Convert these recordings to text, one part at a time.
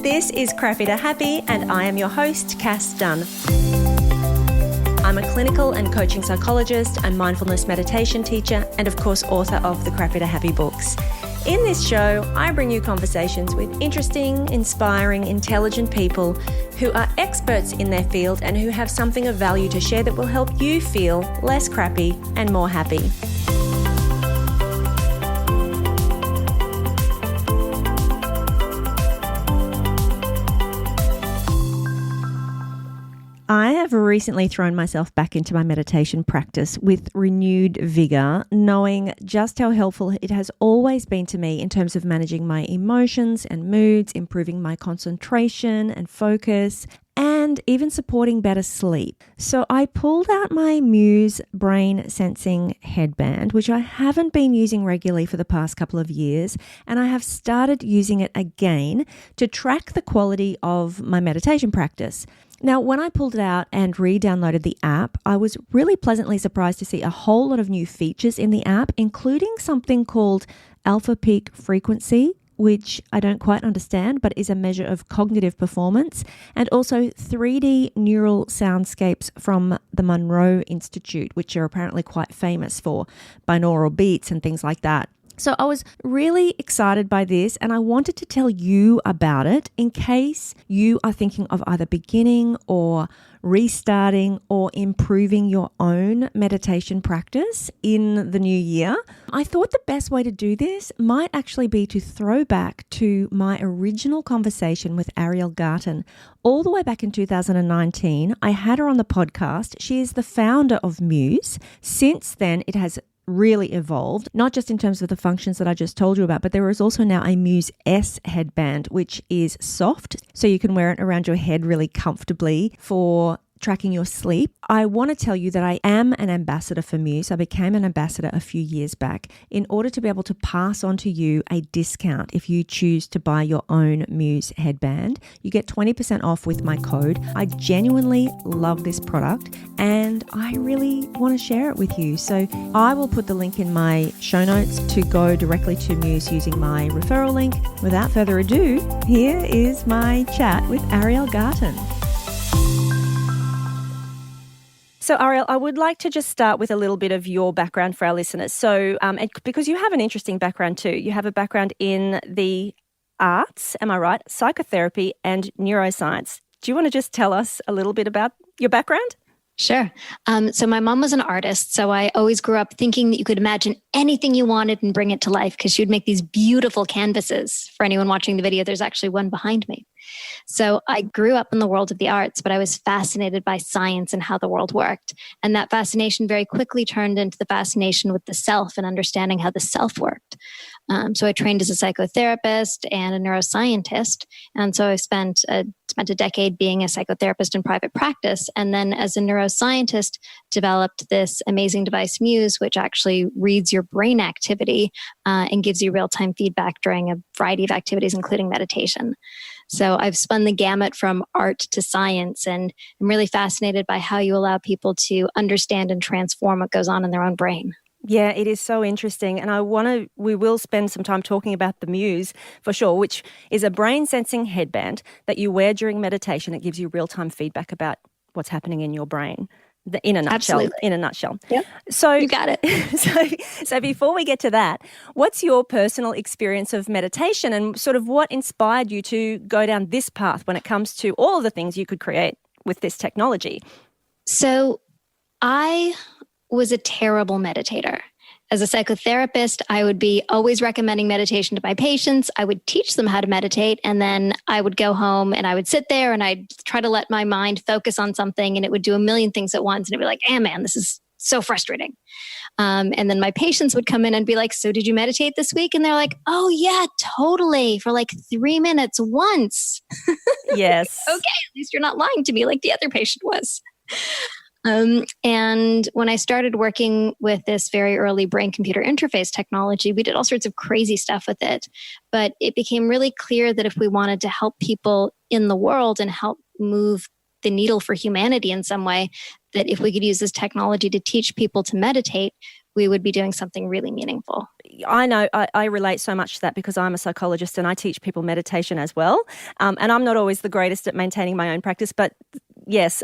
This is Crappy to Happy, and I am your host, Cass Dunn. I'm a clinical and coaching psychologist, a mindfulness meditation teacher, and of course, author of the Crappy to Happy books. In this show, I bring you conversations with interesting, inspiring, intelligent people who are experts in their field and who have something of value to share that will help you feel less crappy and more happy. I have recently thrown myself back into my meditation practice with renewed vigor, knowing just how helpful it has always been to me in terms of managing my emotions and moods, improving my concentration and focus, and even supporting better sleep. So I pulled out my Muse Brain Sensing Headband, which I haven't been using regularly for the past couple of years, and I have started using it again to track the quality of my meditation practice. Now, when I pulled it out and re-downloaded the app, I was really pleasantly surprised to see a whole lot of new features in the app, including something called alpha peak frequency, which I don't quite understand, but is a measure of cognitive performance, and also 3D neural soundscapes from the Monroe Institute, which are apparently quite famous for binaural beats and things like that. So I was really excited by this, and I wanted to tell you about it in case you are thinking of either beginning or restarting or improving your own meditation practice in the new year. I thought the best way to do this might actually be to throw back to my original conversation with Ariel Garten all the way back in 2019. I had her on the podcast. She is the founder of Muse. Since then, it has really evolved, not just in terms of the functions that I just told you about, but there is also now a Muse S headband, which is soft, so you can wear it around your head really comfortably for tracking your sleep. I want to tell you that I am an ambassador for Muse. I became an ambassador a few years back in order to be able to pass on to you a discount if you choose to buy your own Muse headband. You get 20% off with my code. I genuinely love this product and I really want to share it with you. So I will put the link in my show notes to go directly to Muse using my referral link. Without further ado, here is my chat with Ariel Garten. So, Ariel, I would like to just start with a little bit of your background for our listeners. So, because you have an interesting background too. You have a background in the arts, am I right? Psychotherapy and neuroscience. Do you want to just tell us a little bit about your background? Sure. So my mom was an artist, so I always grew up thinking that you could imagine anything you wanted and bring it to life because she would make these beautiful canvases. For anyone watching the video, there's actually one behind me. So I grew up in the world of the arts, but I was fascinated by science and how the world worked. And that fascination very quickly turned into the fascination with the self and understanding how the self worked. So I trained as a psychotherapist and a neuroscientist. And so I spent a decade being a psychotherapist in private practice. And then as a neuroscientist, developed this amazing device, Muse, which actually reads your brain activity and gives you real-time feedback during a variety of activities, including meditation. So I've spun the gamut from art to science, and I'm really fascinated by how you allow people to understand and transform what goes on in their own brain. Yeah, it is so interesting. And we will spend some time talking about the Muse for sure, which is a brain sensing headband that you wear during meditation. It gives you real-time feedback about what's happening in your brain. In a nutshell. Absolutely. In a nutshell. Yep. So you got it. So before we get to that, what's your personal experience of meditation and sort of what inspired you to go down this path when it comes to all of the things you could create with this technology? So I was a terrible meditator. As a psychotherapist, I would be always recommending meditation to my patients. I would teach them how to meditate, and then I would go home and I would sit there and I'd try to let my mind focus on something, and it would do a million things at once. And it'd be like, man, this is so frustrating. And then my patients would come in and be like, so did you meditate this week? And they're like, oh yeah, totally. For like 3 minutes once. Yes. Okay, at least you're not lying to me like the other patient was. And when I started working with this very early brain-computer interface technology, we did all sorts of crazy stuff with it. But it became really clear that if we wanted to help people in the world and help move the needle for humanity in some way, that if we could use this technology to teach people to meditate, we would be doing something really meaningful. I know I relate so much to that because I'm a psychologist and I teach people meditation as well. And I'm not always the greatest at maintaining my own practice, but yes,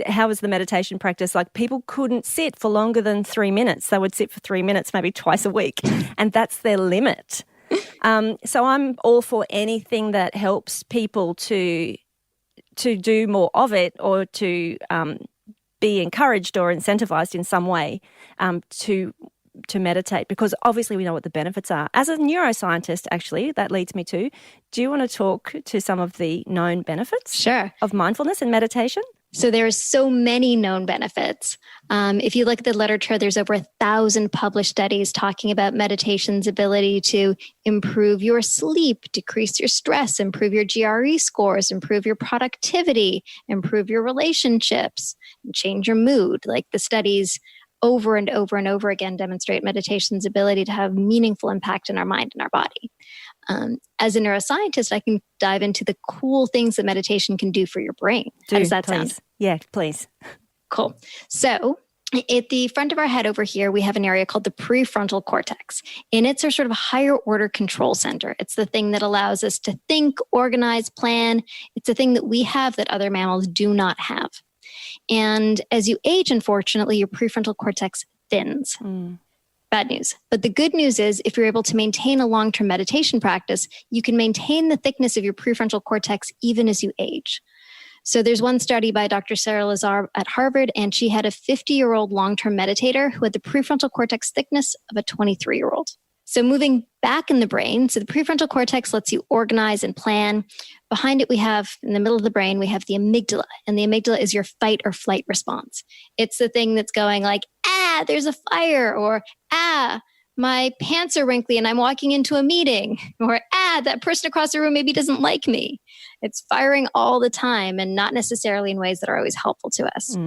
how was the meditation practice? Like, people couldn't sit for longer than 3 minutes. They would sit for 3 minutes, maybe twice a week, and that's their limit. So I'm all for anything that helps people to do more of it, or to be encouraged or incentivized in some way to meditate, because obviously we know what the benefits are. As a neuroscientist, actually, that leads me to, do you want to talk to some of the known benefits Sure. of mindfulness and meditation? So there are so many known benefits. If you look at the literature, there's over 1,000 published studies talking about meditation's ability to improve your sleep, decrease your stress, improve your GRE scores, improve your productivity, improve your relationships, and change your mood. Like, the studies over and over and over again demonstrate meditation's ability to have meaningful impact in our mind and our body. As a neuroscientist, I can dive into the cool things that meditation can do for your brain. How does that sound? Yeah, please. Cool. So at the front of our head over here, we have an area called the prefrontal cortex. And it's our sort of higher order control center. It's the thing that allows us to think, organize, plan. It's the thing that we have that other mammals do not have. And as you age, unfortunately, your prefrontal cortex thins. Bad news. But the good news is, if you're able to maintain a long-term meditation practice, you can maintain the thickness of your prefrontal cortex even as you age. So there's one study by Dr. Sarah Lazar at Harvard, and she had a 50-year-old long-term meditator who had the prefrontal cortex thickness of a 23-year-old. So moving back in the brain, so the prefrontal cortex lets you organize and plan. Behind it, we have, in the middle of the brain, we have the amygdala. And the amygdala is your fight or flight response. It's the thing that's going like, there's a fire, or my pants are wrinkly and I'm walking into a meeting, or that person across the room maybe doesn't like me. It's firing all the time, and not necessarily in ways that are always helpful to us.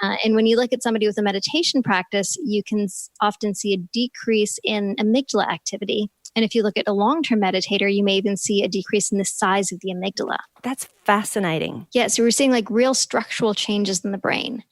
And when you look at somebody with a meditation practice, you can often see a decrease in amygdala activity. And if you look at a long-term meditator, you may even see a decrease in the size of the amygdala. That's fascinating. Yeah, so we're seeing like real structural changes in the brain.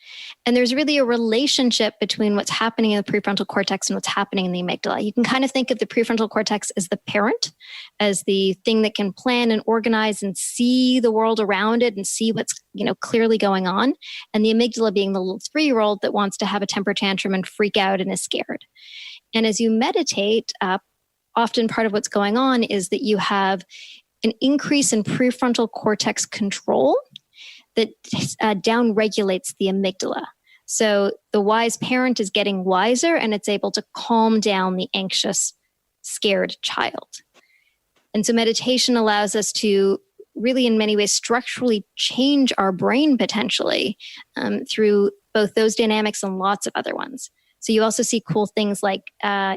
And there's really a relationship between what's happening in the prefrontal cortex and what's happening in the amygdala. You can kind of think of the prefrontal cortex as the parent, as the thing that can plan and organize and see the world around it and see what's, clearly going on. And the amygdala being the little 3-year-old that wants to have a temper tantrum and freak out and is scared. And as you meditate, often part of what's going on is that you have an increase in prefrontal cortex control that downregulates the amygdala. So the wise parent is getting wiser, and it's able to calm down the anxious, scared child. And so meditation allows us to really, in many ways, structurally change our brain potentially through both those dynamics and lots of other ones. So you also see cool things like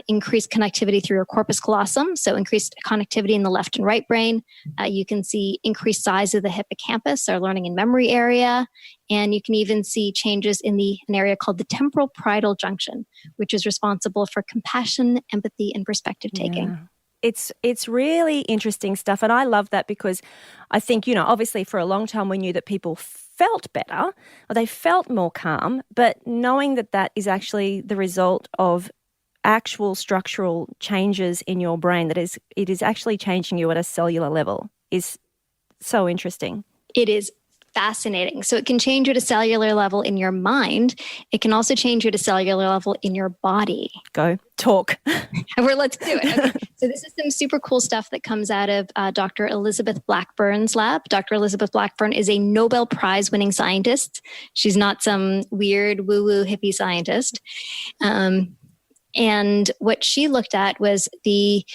increased connectivity through your corpus callosum, so increased connectivity in the left and right brain. You can see increased size of the hippocampus, our learning and memory area. And you can even see changes in an area called the temporal parietal junction, which is responsible for compassion, empathy, and perspective taking. Yeah. It's really interesting stuff. And I love that because I think, obviously for a long time we knew that people felt better, or they felt more calm, but knowing that that is actually the result of actual structural changes in your brain, that it is actually changing you at a cellular level, is so interesting. It is fascinating. So it can change you at a cellular level in your mind. It can also change you at a cellular level in your body. Go, talk. Let's do it. Okay. So this is some super cool stuff that comes out of Dr. Elizabeth Blackburn's lab. Dr. Elizabeth Blackburn is a Nobel Prize winning scientist. She's not some weird woo-woo hippie scientist. And what she looked at was the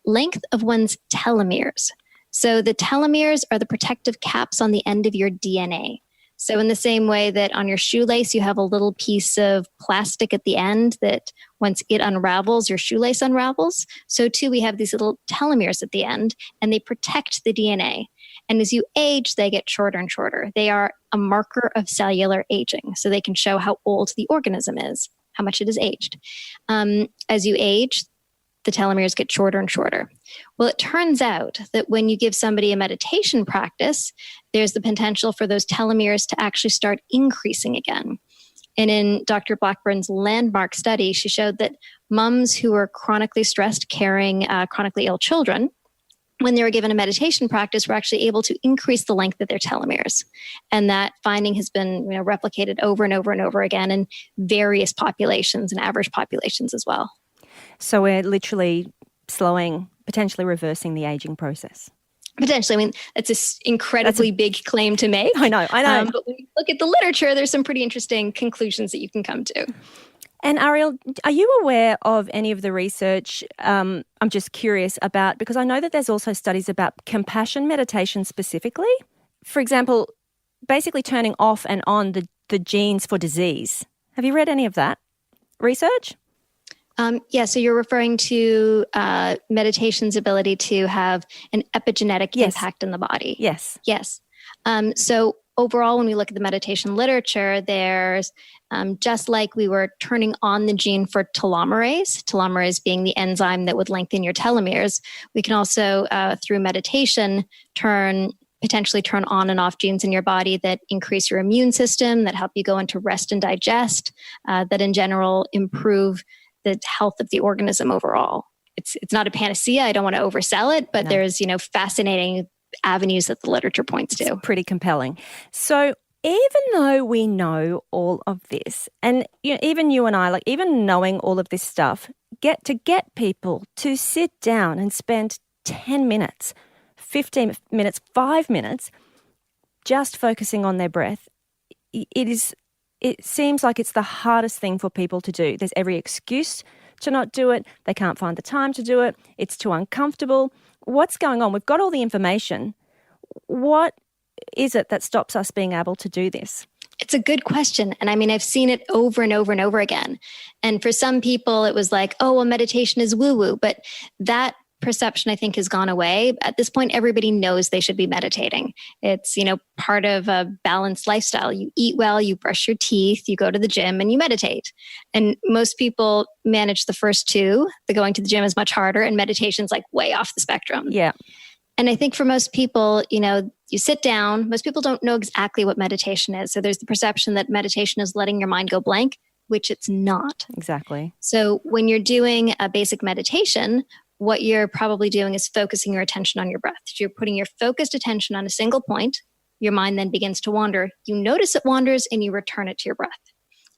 length of one's telomeres. So the telomeres are the protective caps on the end of your DNA. So in the same way that on your shoelace, you have a little piece of plastic at the end that once it unravels, your shoelace unravels. So too, we have these little telomeres at the end, and they protect the DNA. And as you age, they get shorter and shorter. They are a marker of cellular aging. So they can show how old the organism is, how much it has aged. As you age, the telomeres get shorter and shorter. Well, it turns out that when you give somebody a meditation practice, there's the potential for those telomeres to actually start increasing again. And in Dr. Blackburn's landmark study, she showed that moms who were chronically stressed carrying chronically ill children, when they were given a meditation practice, were actually able to increase the length of their telomeres. And that finding has been replicated over and over and over again in various populations and average populations as well. So we're literally potentially reversing the aging process. Potentially. I mean, that's an incredibly big claim to make. I know. But when you look at the literature, there's some pretty interesting conclusions that you can come to. And Ariel, are you aware of any of the research I'm just curious about? Because I know that there's also studies about compassion meditation specifically. For example, basically turning off and on the genes for disease. Have you read any of that research? So you're referring to meditation's ability to have an epigenetic impact in the body. Yes. So overall, when we look at the meditation literature, there's just like we were turning on the gene for telomerase being the enzyme that would lengthen your telomeres, we can also, through meditation, potentially turn on and off genes in your body that increase your immune system, that help you go into rest and digest, that in general improve the health of the organism overall. It's not a panacea. I don't want to oversell it, but there's, fascinating avenues that the literature points to. It's pretty compelling. So even though we know all of this, and even you and I, even knowing all of this stuff, get people to sit down and spend 10 minutes, 15 minutes, 5 minutes just focusing on their breath, it seems like it's the hardest thing for people to do. There's every excuse to not do it. They can't find the time to do it. It's too uncomfortable. What's going on? We've got all the information. What is it that stops us being able to do this? It's a good question. And I mean, I've seen it over and over and over again. And for some people, it was like, oh, well, meditation is woo-woo. But that perception, I think, has gone away. At this point, everybody knows they should be meditating. It's, part of a balanced lifestyle. You eat well, you brush your teeth, you go to the gym, and you meditate. And most people manage the first two. The going to the gym is much harder, and meditation's way off the spectrum. Yeah. And I think for most people, you sit down. Most people don't know exactly what meditation is. So there's the perception that meditation is letting your mind go blank, which it's not. Exactly. So when you're doing a basic meditation, what you're probably doing is focusing your attention on your breath. So you're putting your focused attention on a single point. Your mind then begins to wander. You notice it wanders and you return it to your breath.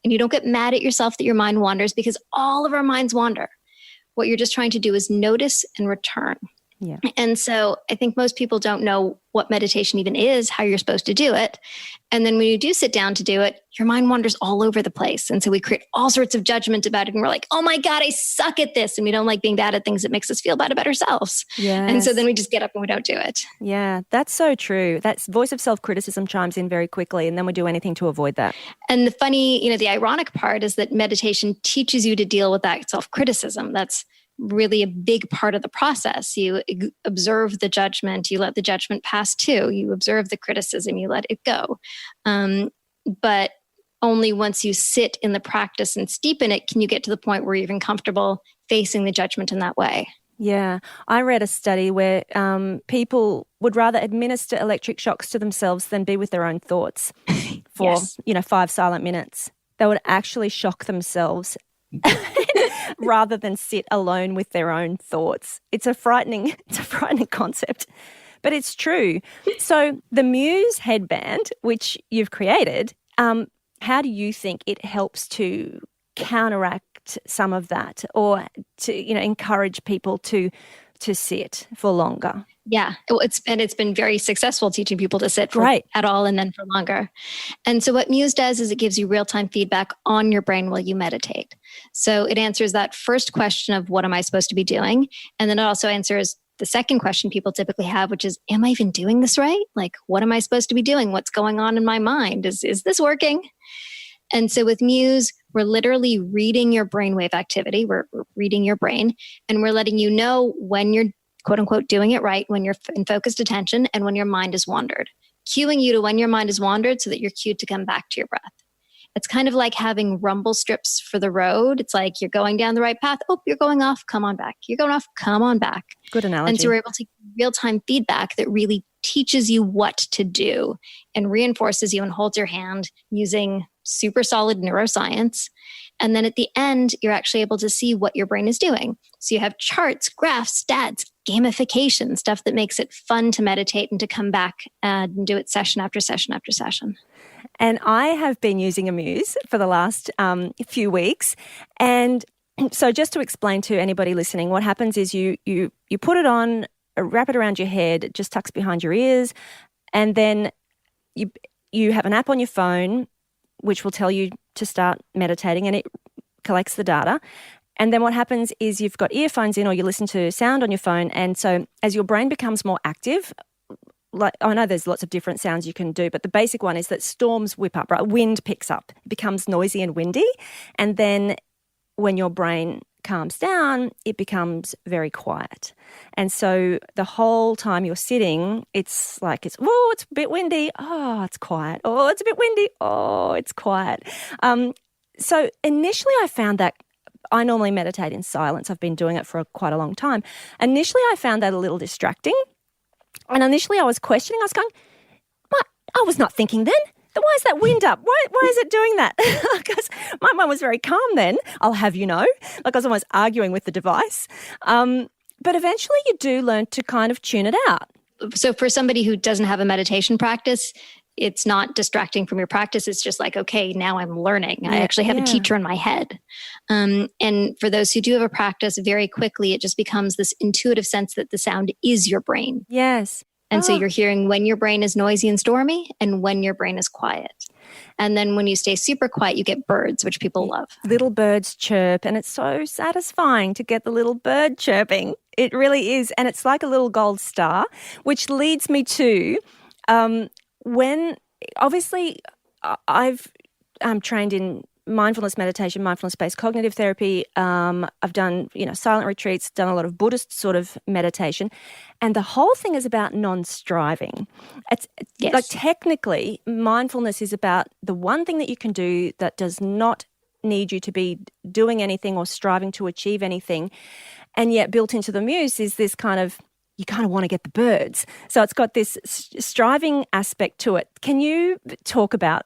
And you don't get mad at yourself that your mind wanders, because all of our minds wander. What you're just trying to do is notice and return. Yeah. And so I think most people don't know what meditation even is, how you're supposed to do it. And then when you do sit down to do it, your mind wanders all over the place. And so we create all sorts of judgment about it. And we're like, oh my God, I suck at this. And we don't like being bad at things that makes us feel bad about ourselves. Yes. And so then we just get up and we don't do it. Yeah, that's so true. That voice of self-criticism chimes in very quickly, and then we do anything to avoid that. And the funny, the ironic part is that meditation teaches you to deal with that self-criticism. That's really a big part of the process. You observe the judgment, you let the judgment pass too. You observe the criticism, you let it go. But only once you sit in the practice and steep in it can you get to the point where you're even comfortable facing the judgment in that way. Yeah. I read a study where people would rather administer electric shocks to themselves than be with their own thoughts for, 5 silent minutes. They would actually shock themselves rather than sit alone with their own thoughts. It's a frightening concept, but it's true. So the Muse headband, which you've created, how do you think it helps to counteract some of that, or to encourage people to sit for longer? Yeah, it's been very successful teaching people to sit at all and then for longer. And so what Muse does is it gives you real-time feedback on your brain while you meditate. So it answers that first question of what am I supposed to be doing? And then it also answers the second question people typically have, which is, am I even doing this right? What am I supposed to be doing? What's going on in my mind? Is this working? And so with Muse, we're literally reading your brainwave activity. We're reading your brain, and we're letting you know when you're quote unquote doing it right, when you're in focused attention, and when your mind is wandered, cueing you to when your mind is wandered so that you're cued to come back to your breath. It's kind of like having rumble strips for the road. It's like you're going down the right path. Oh, you're going off. Come on back. You're going off. Come on back. Good analogy. And so we're able to get real-time feedback that really teaches you what to do and reinforces you and holds your hand using super solid neuroscience. And then at the end, you're actually able to see what your brain is doing. So you have charts, graphs, stats, gamification, stuff that makes it fun to meditate and to come back and do it session after session after session. And I have been using a Muse for the last few weeks. And so just to explain to anybody listening, what happens is you put it on, wrap it around your head, it just tucks behind your ears, and then you have an app on your phone which will tell you to start meditating, and it collects the data. And then what happens is you've got earphones in, or you listen to sound on your phone, and so as your brain becomes more active, like I know there's lots of different sounds you can do, but the basic one is that storms whip up, right? Wind picks up, it becomes noisy and windy, and then when your brain calms down, it becomes very quiet. And so the whole time you're sitting, it's like it's a bit windy, oh, it's quiet. Oh, it's a bit windy, oh, it's quiet. So initially I found that I normally meditate in silence. I've been doing it for quite a long time. Initially I found that a little distracting. And initially I was questioning. I was going, but I was not thinking then. Why is that wind up? Why is it doing that? Because my mind was very calm then, I'll have you know. Like I was almost arguing with the device. But eventually you do learn to kind of tune it out. So for somebody who doesn't have a meditation practice, it's not distracting from your practice. It's just like, okay, now I'm learning. I actually have a teacher in my head. And for those who do have a practice, very quickly, it just becomes this intuitive sense that the sound is your brain. Yes. And so you're hearing when your brain is noisy and stormy and when your brain is quiet. And then when you stay super quiet, you get birds, which people love. Little birds chirp, and it's so satisfying to get the little bird chirping. It really is. And it's like a little gold star, which leads me to when obviously I've trained in mindfulness meditation, mindfulness-based cognitive therapy. I've done, silent retreats, done a lot of Buddhist sort of meditation. And the whole thing is about non-striving. It's like technically mindfulness is about the one thing that you can do that does not need you to be doing anything or striving to achieve anything. And yet built into the Muse is this kind of, you kind of want to get the birds. So it's got this striving aspect to it. Can you talk about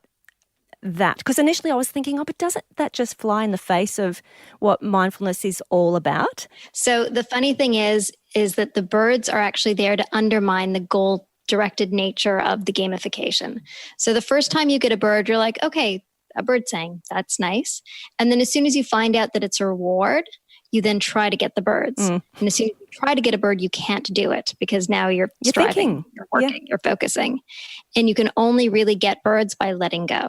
that? Because initially I was thinking, but doesn't that just fly in the face of what mindfulness is all about? So the funny thing is that the birds are actually there to undermine the goal-directed nature of the gamification. So the first time you get a bird, you're like, okay, a bird sang, that's nice. And then as soon as you find out that it's a reward, you then try to get the birds. And as soon as you try to get a bird, you can't do it because now you're striving, thinking. You're working, you're focusing. And you can only really get birds by letting go.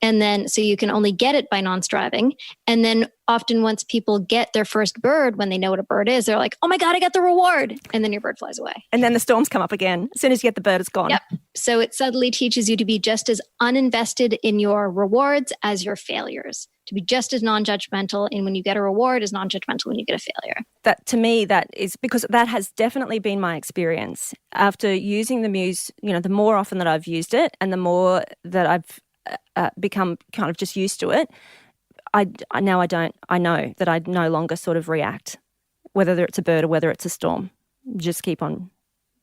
And then, so you can only get it by non-striving. And then often once people get their first bird, when they know what a bird is, they're like, oh my God, I got the reward. And then your bird flies away. And then the storms come up again. As soon as you get the bird, it's gone. Yep. So it subtly teaches you to be just as uninvested in your rewards as your failures, to be just as non-judgmental in when you get a reward as non-judgmental when you get a failure. That to me, that is because that has definitely been my experience. After using the Muse, the more often that I've used it and the more that I've become kind of just used to it, I know that I no longer sort of react, whether it's a bird or whether it's a storm. Just keep on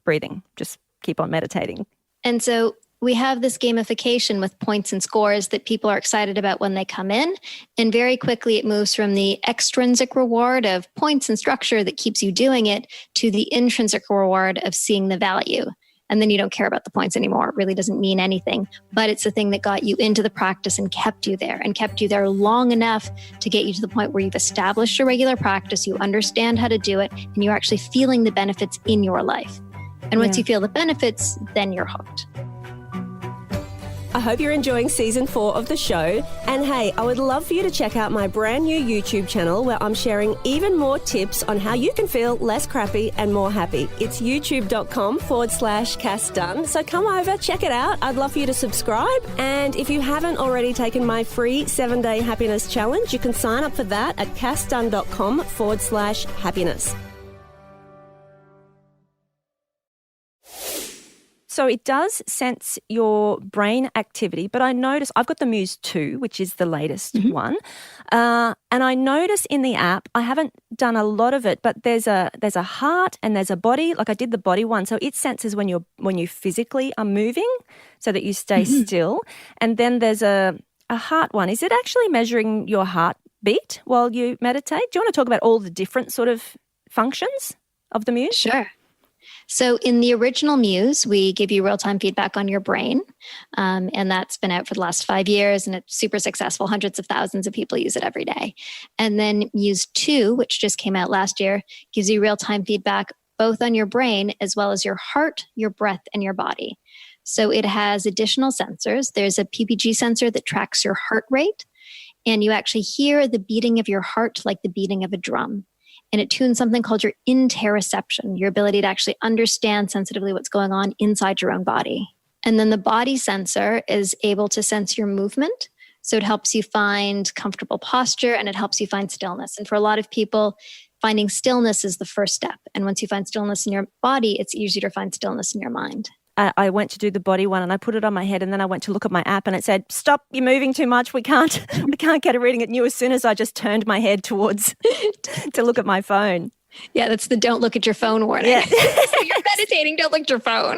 breathing, just keep on meditating. And so we have this gamification with points and scores that people are excited about when they come in. And very quickly it moves from the extrinsic reward of points and structure that keeps you doing it to the intrinsic reward of seeing the value. And then you don't care about the points anymore. It really doesn't mean anything. But it's the thing that got you into the practice and kept you there long enough to get you to the point where you've established a regular practice, you understand how to do it, and you're actually feeling the benefits in your life. And once you feel the benefits, then you're hooked. I hope you're enjoying season 4 of the show. And hey, I would love for you to check out my brand new YouTube channel where I'm sharing even more tips on how you can feel less crappy and more happy. It's youtube.com/Cass Dunn. So come over, check it out. I'd love for you to subscribe. And if you haven't already taken my free 7-day happiness challenge, you can sign up for that at cassdunn.com/happiness. So it does sense your brain activity, but I notice I've got the Muse 2, which is the latest one, and I notice in the app I haven't done a lot of it, but there's a heart and there's a body. Like I did the body one, so it senses when you physically are moving, so that you stay still, and then there's a a heart one. Is it actually measuring your heartbeat while you meditate? Do you want to talk about all the different sort of functions of the Muse? Sure. So in the original Muse, we give you real-time feedback on your brain. And that's been out for the last 5 years, and it's super successful. Hundreds of thousands of people use it every day. And then Muse 2, which just came out last year, gives you real-time feedback both on your brain as well as your heart, your breath, and your body. So it has additional sensors. There's a PPG sensor that tracks your heart rate, and you actually hear the beating of your heart like the beating of a drum. And it tunes something called your interoception, your ability to actually understand sensitively what's going on inside your own body. And then the body sensor is able to sense your movement. So it helps you find comfortable posture, and it helps you find stillness. And for a lot of people, finding stillness is the first step. And once you find stillness in your body, it's easier to find stillness in your mind. I went to do the body one and I put it on my head, and then I went to look at my app and it said, "Stop, you're moving too much. We can't get a reading." It knew as soon as I just turned my head towards to look at my phone. Yeah, that's the don't look at your phone warning. Yeah. So you're meditating, don't look at your phone.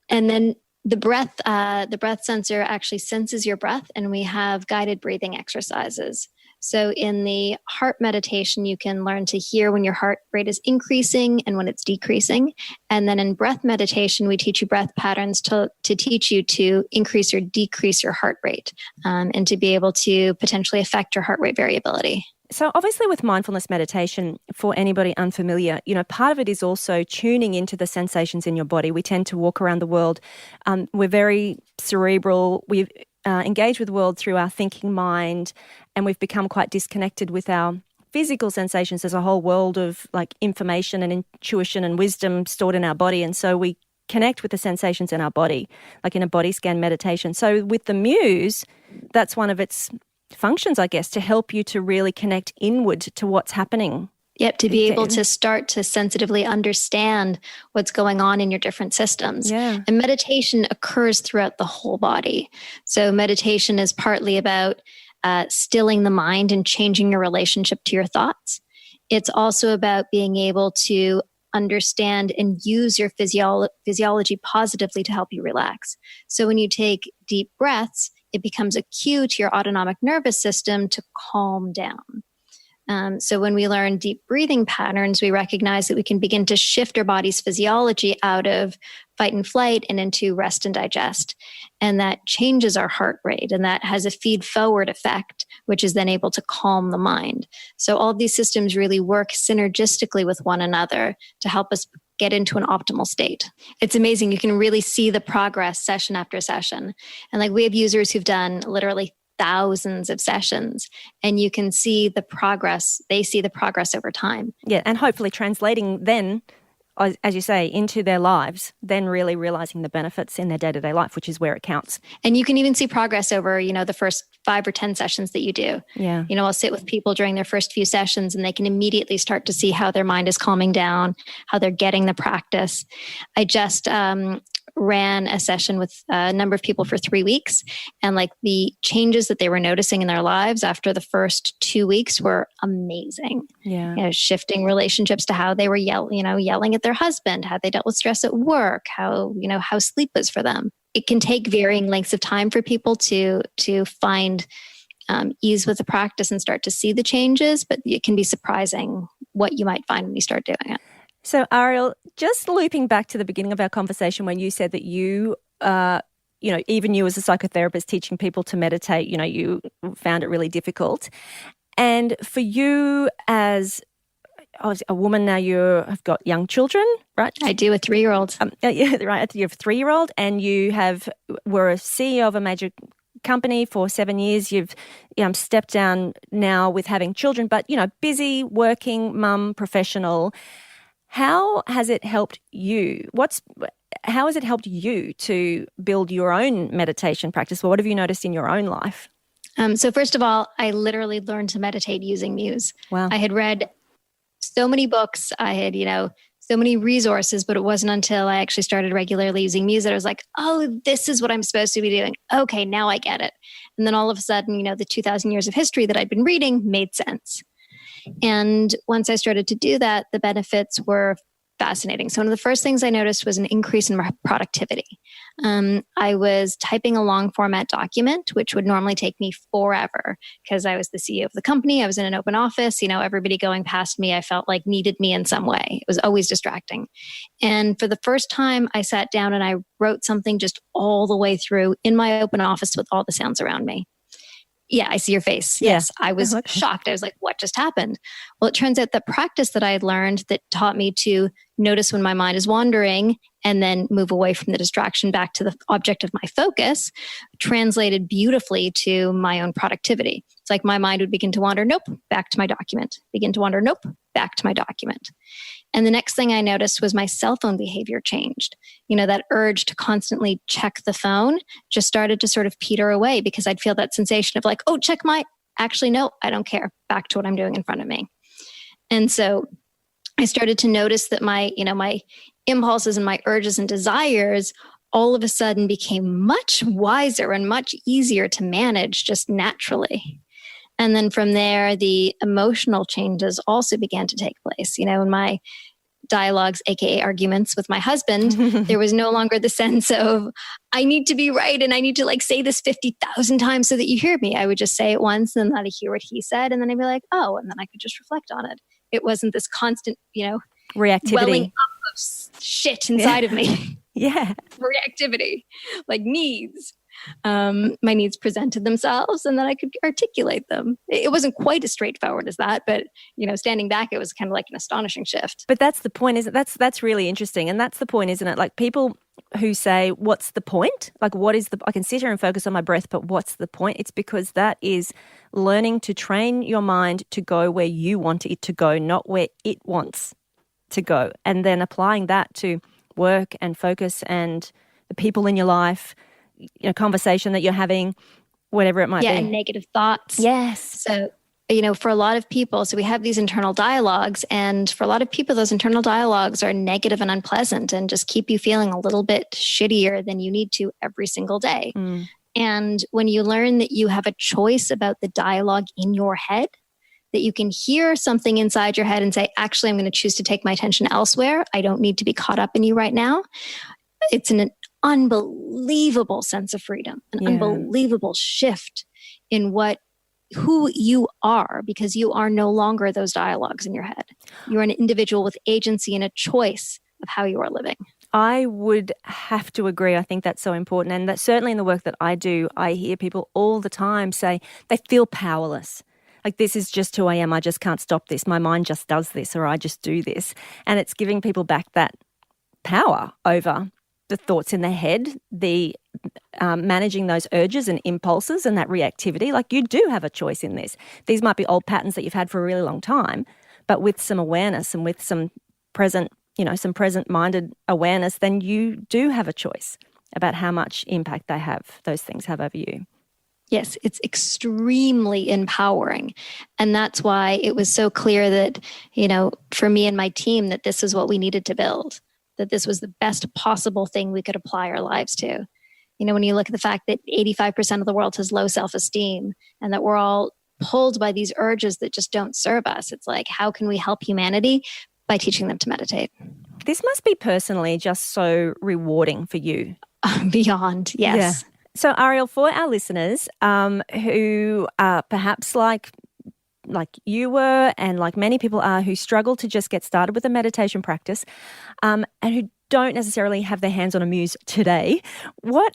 And then the breath sensor actually senses your breath, and we have guided breathing exercises. So in the heart meditation, you can learn to hear when your heart rate is increasing and when it's decreasing. And then in breath meditation, we teach you breath patterns to teach you to increase or decrease your heart rate, and to be able to potentially affect your heart rate variability. So obviously with mindfulness meditation, for anybody unfamiliar, part of it is also tuning into the sensations in your body. We tend to walk around the world. We're very cerebral. We engage with the world through our thinking mind, and we've become quite disconnected with our physical sensations. There's a whole world of like information and intuition and wisdom stored in our body. And so we connect with the sensations in our body, like in a body scan meditation. So with the Muse, that's one of its functions, I guess, to help you to really connect inward to what's happening. Yep, to be able to start to sensitively understand what's going on in your different systems. Yeah. And meditation occurs throughout the whole body. So meditation is partly about stilling the mind and changing your relationship to your thoughts. It's also about being able to understand and use your physiology positively to help you relax. So when you take deep breaths, it becomes a cue to your autonomic nervous system to calm down. So when we learn deep breathing patterns, we recognize that we can begin to shift our body's physiology out of fight and flight and into rest and digest. And that changes our heart rate, and that has a feed forward effect, which is then able to calm the mind. So all of these systems really work synergistically with one another to help us get into an optimal state. It's amazing. You can really see the progress session after session. And like we have users who've done literally thousands of sessions, and you can see the progress. They see the progress over time. Yeah, and hopefully translating then, as you say, into their lives, then really realizing the benefits in their day-to-day life, which is where it counts. And you can even see progress over, the first 5 or 10 sessions that you do. Yeah. I'll sit with people during their first few sessions, and they can immediately start to see how their mind is calming down, how they're getting the practice. I just ran a session with a number of people for 3 weeks, and like the changes that they were noticing in their lives after the first 2 weeks were amazing. Yeah. Shifting relationships to how they were yelling at their husband, how they dealt with stress at work, how sleep was for them. It can take varying lengths of time for people to find ease with the practice and start to see the changes, but it can be surprising what you might find when you start doing it. So, Ariel, just looping back to the beginning of our conversation when you said that you, even you as a psychotherapist teaching people to meditate, you found it really difficult. And for you as a woman now, you have got young children, right? I do, a 3-year-old. Yeah, right. You have a 3-year-old, and were a CEO of a major company for 7 years. You've stepped down now with having children, but, busy, working, mum, professional. How has it helped you? How has it helped you to build your own meditation practice? Well, what have you noticed in your own life? So first of all, I literally learned to meditate using Muse. Wow. I had read so many books. I had, so many resources, but it wasn't until I actually started regularly using Muse that I was like, oh, this is what I'm supposed to be doing. Okay, now I get it. And then all of a sudden, the 2,000 years of history that I'd been reading made sense. And once I started to do that, the benefits were fascinating. So one of the first things I noticed was an increase in my productivity. I was typing a long format document, which would normally take me forever because I was the CEO of the company. I was in an open office. Everybody going past me, I felt like needed me in some way. It was always distracting. And for the first time, I sat down and I wrote something just all the way through in my open office with all the sounds around me. Yeah, I see your face. Yeah. Yes, I was shocked. I was like, what just happened? Well, it turns out the practice that I had learned that taught me to notice when my mind is wandering and then move away from the distraction back to the object of my focus translated beautifully to my own productivity. It's like my mind would begin to wander, nope, back to my document. Begin to wander, nope, back to my document. And the next thing I noticed was my cell phone behavior changed. That urge to constantly check the phone just started to sort of peter away because I'd feel that sensation of like, oh, actually, no, I don't care. Back to what I'm doing in front of me. And so I started to notice that my impulses and my urges and desires all of a sudden became much wiser and much easier to manage just naturally. And then from there, the emotional changes also began to take place. In my dialogues, aka arguments with my husband, there was no longer the sense of, I need to be right and I need to say this 50,000 times so that you hear me. I would just say it once and then I'd hear what he said and then I'd be like, oh, and then I could just reflect on it. It wasn't this constant, reactivity, welling up of shit inside of me. Yeah. Reactivity, like needs. My needs presented themselves and then I could articulate them. It wasn't quite as straightforward as that, but standing back, it was kind of like an astonishing shift. But that's the point, isn't it? That's really interesting. And that's the point, isn't it? Like people who say, what's the point? Like I can sit here and focus on my breath, but what's the point? It's because that is learning to train your mind to go where you want it to go, not where it wants to go. And then applying that to work and focus and the people in your life, conversation that you're having, whatever it might be. Yeah, and negative thoughts. Yes. So, for a lot of people, so we have these internal dialogues, and for a lot of people, those internal dialogues are negative and unpleasant and just keep you feeling a little bit shittier than you need to every single day. And when you learn that you have a choice about the dialogue in your head, that you can hear something inside your head and say, actually, I'm going to choose to take my attention elsewhere. I don't need to be caught up in you right now. It's an unbelievable sense of freedom, an unbelievable shift in who you are, because you are no longer those dialogues in your head. You're an individual with agency and a choice of how you are living. I would have to agree. I think that's so important. And that certainly in the work that I do, I hear people all the time say they feel powerless. Like, this is just who I am. I just can't stop this. My mind just does this, or I just do this. And it's giving people back that power over the thoughts in their head, the managing those urges and impulses and that reactivity. Like, you do have a choice in this. These might be old patterns that you've had for a really long time, but with some awareness and with some present-minded awareness, then you do have a choice about how much impact those things have over you. Yes, it's extremely empowering. And that's why it was so clear that, for me and my team, that this is what we needed to build, that this was the best possible thing we could apply our lives to. When you look at the fact that 85% of the world has low self-esteem and that we're all pulled by these urges that just don't serve us, it's like, how can we help humanity? By teaching them to meditate. This must be personally just so rewarding for you. Beyond, yes. Yeah. So, Ariel, for our listeners who are perhaps like you were and like many people are who struggle to just get started with a meditation practice and who don't necessarily have their hands on a Muse today, what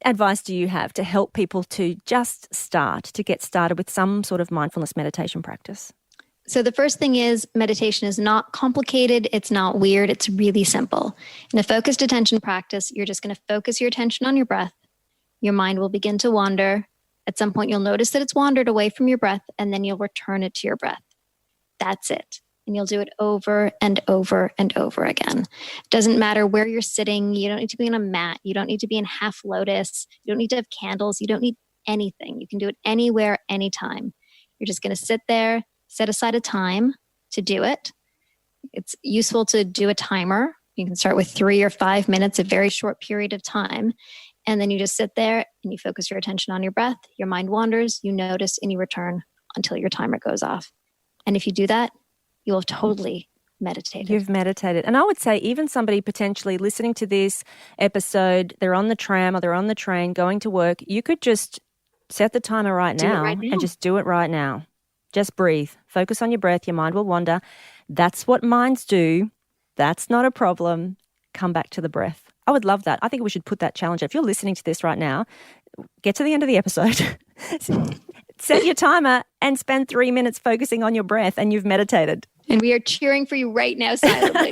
advice do you have to help people to just get started with some sort of mindfulness meditation practice? So the first thing is, meditation is not complicated. It's not weird. It's really simple. In a focused attention practice, you're just going to focus your attention on your breath. Your mind will begin to wander. At some point, you'll notice that it's wandered away from your breath, and then you'll return it to your breath. That's it. And you'll do it over and over and over again. It doesn't matter where you're sitting. You don't need to be on a mat. You don't need to be in half lotus. You don't need to have candles. You don't need anything. You can do it anywhere, anytime. You're just going to sit there, set aside a time to do it. It's useful to do a timer. You can start with 3 or 5 minutes, a very short period of time. And then you just sit there and you focus your attention on your breath. Your mind wanders, you notice, and you return until your timer goes off. And if you do that, you will totally meditated. You've meditated. And I would say even somebody potentially listening to this episode, they're on the tram or they're on the train going to work, you could just set the timer right now and just do it right now. Just breathe. Focus on your breath. Your mind will wander. That's what minds do. That's not a problem. Come back to the breath. I would love that. I think we should put that challenge. If you're listening to this right now, get to the end of the episode, set your timer and spend 3 minutes focusing on your breath and you've meditated. And we are cheering for you right now silently.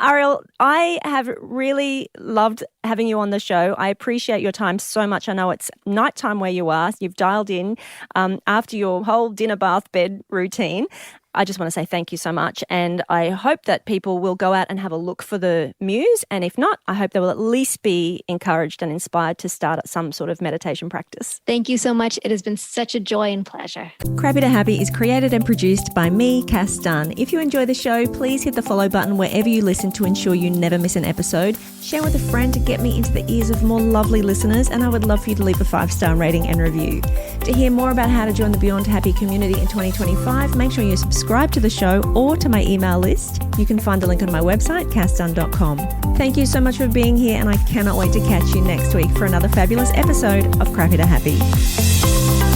Ariel, I have really loved having you on the show. I appreciate your time so much. I know it's nighttime where you are. You've dialed in after your whole dinner, bath, bed routine. I just want to say thank you so much. And I hope that people will go out and have a look for the Muse. And if not, I hope they will at least be encouraged and inspired to start some sort of meditation practice. Thank you so much. It has been such a joy and pleasure. Crappy to Happy is created and produced by me, Cass Dunn. If you enjoy the show, please hit the follow button wherever you listen to ensure you never miss an episode. Share with a friend to get me into the ears of more lovely listeners. And I would love for you to leave a 5-star rating and review. To hear more about how to join the Beyond Happy community in 2025, make sure you subscribe to the show or to my email list. You can find the link on my website, cassdunn.com. Thank you so much for being here, and I cannot wait to catch you next week for another fabulous episode of Crappy to Happy.